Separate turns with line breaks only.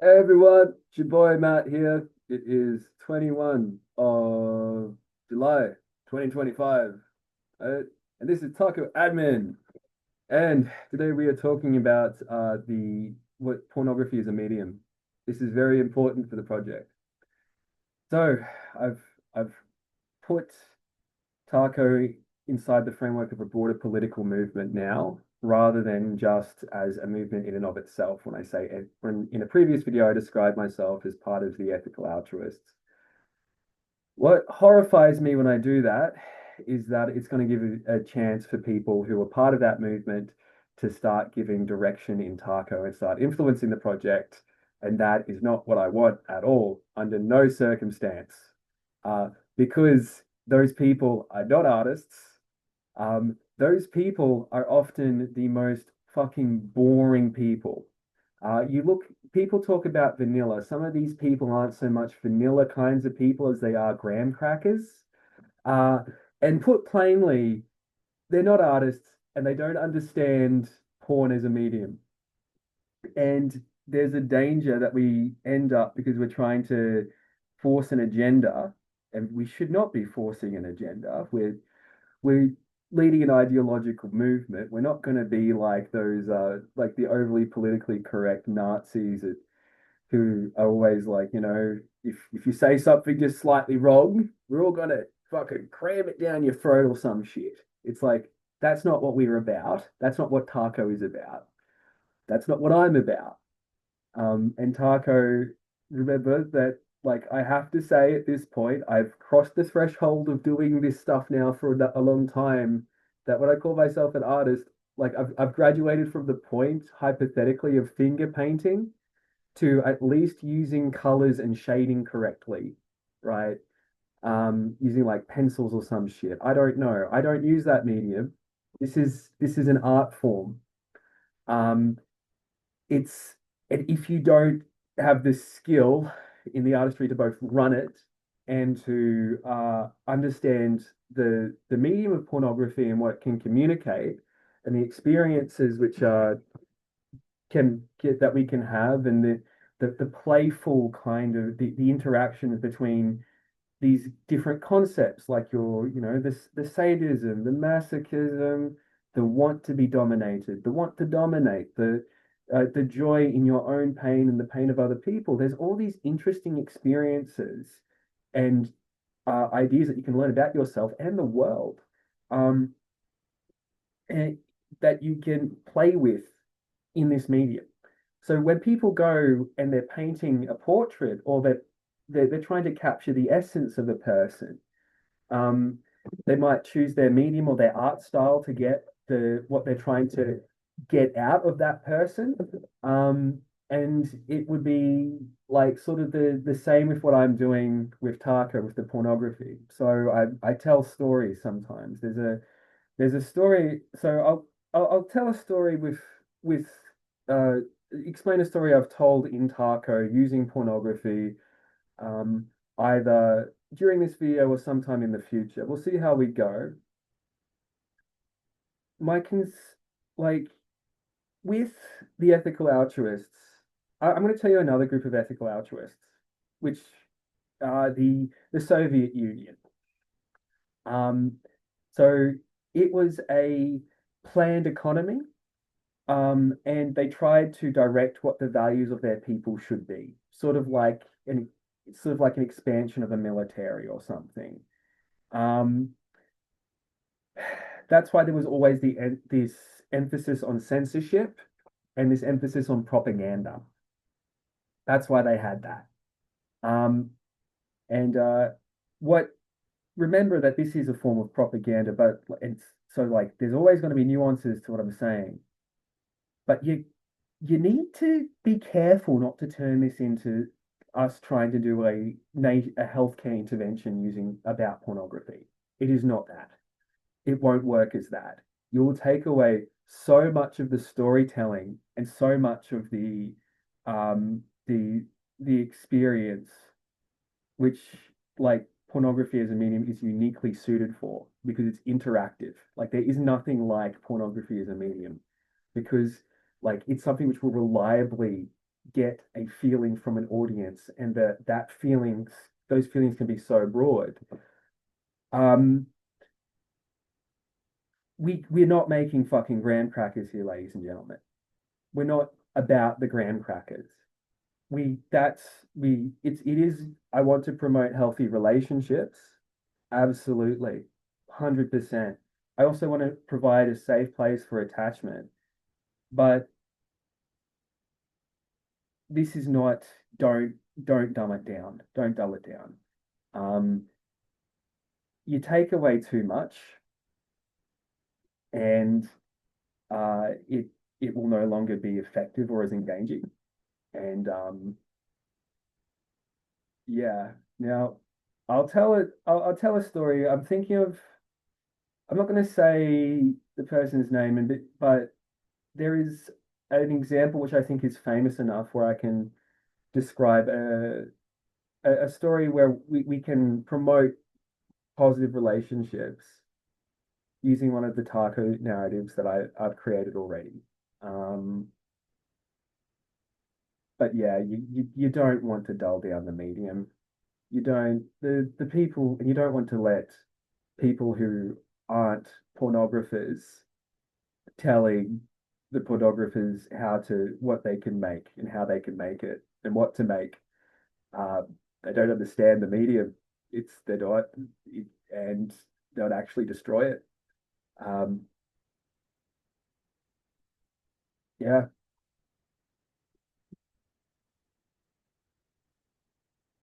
Hey everyone, it's your boy Matt here. It is 21 of July 2025. And this is Taco Admin. And today we are talking about the what pornography is a medium. This is very important for the project. So I've I've put Taco inside the framework of a broader political movement now, rather than just as a movement in and of itself. When I say, when in a previous video, I described myself as part of the ethical altruists. What horrifies me when I do that is that it's going to give a chance for people who are part of that movement to start giving direction in Taco and start influencing the project. And that is not what I want at all, under no circumstance. Because those people are not artists. Those people are often the most fucking boring people. People talk about vanilla. Some of these people aren't so much vanilla kinds of people as they are graham crackers. Uh, and put plainly, they're not artists and they don't understand porn as a medium. And there's a danger that we end up because we're trying to force an agenda, and we should not be forcing an agenda. We're leading an ideological movement. We're not going to be like those, like the overly politically correct Nazis who are always like, if you say something just slightly wrong, we're all gonna fucking cram it down your throat or some shit. It's like that's not what we're about. That's not what Taco is about. That's not what I'm about. And Taco, remember that, like, I have to say at this point, I've crossed the threshold of doing this stuff now for a long time. That when I call myself an artist, like, I've graduated from the point, hypothetically, of finger painting to at least using colors and shading correctly, right? Using like pencils or some shit. I don't know. I don't use that medium. This is an art form. Um, it's and if you don't have the skill in the artistry to both run it and to understand the medium of pornography and what it can communicate and the experiences which can get that we can have and the playful kind of the interactions between these different concepts like the sadism, the masochism, the want to be dominated, the want to dominate, the joy in your own pain and the pain of other people. There's all these interesting experiences and ideas that you can learn about yourself and the world, um, and that you can play with in this medium. So when people go and they're painting a portrait or that they're trying to capture the essence of a person, um, they might choose their medium or their art style to get what they're trying to get out of that person. And it would be like sort of the same with what I'm doing with Taco with the pornography. So I tell stories sometimes. There's a story. So I'll tell a story with uh explain a story I've told in Taco using pornography, um, either during this video or sometime in the future. We'll see how we go. My cons like with the ethical altruists, I'm going to tell you another group of ethical altruists, which are the Soviet Union. Um, so it was a planned economy, and they tried to direct what the values of their people should be, sort of like an expansion of a military or something. Um, that's why there was always this emphasis on censorship and this emphasis on propaganda. That's why they had that. Um, and what remember that this is a form of propaganda, but it's so like there's always going to be nuances to what I'm saying. But you need to be careful not to turn this into us trying to do a healthcare intervention using about pornography. It is not that. It won't work as that. You will take away so much of the storytelling and so much of um the experience which like pornography as a medium is uniquely suited for because it's interactive. Like there is nothing like pornography as a medium because like it's something which will reliably
get a feeling from an audience, and those feelings can be so broad. Um, we're not making fucking graham crackers here, ladies and gentlemen. We're not about the graham crackers. We that's we it is I want to promote healthy relationships. Absolutely. 100%. I also want to provide a safe place for attachment. But this is not don't dumb it down. Don't dull it down. Um, you take away too much and it will no longer be effective or as engaging. And yeah. Now I'll tell a story. I'm not going to say the person's name, but there is an example which I think is famous enough where I can describe a story where we can promote positive relationships using one of the taco narratives that I've created already. Um, but yeah, you don't want to dull down the medium. You don't the people, and you don't want to let people who aren't pornographers telling the pornographers what they can make and how they can make it and what to make. Uh, they don't understand the medium. It's they're not, and they'll actually destroy it. Um, yeah,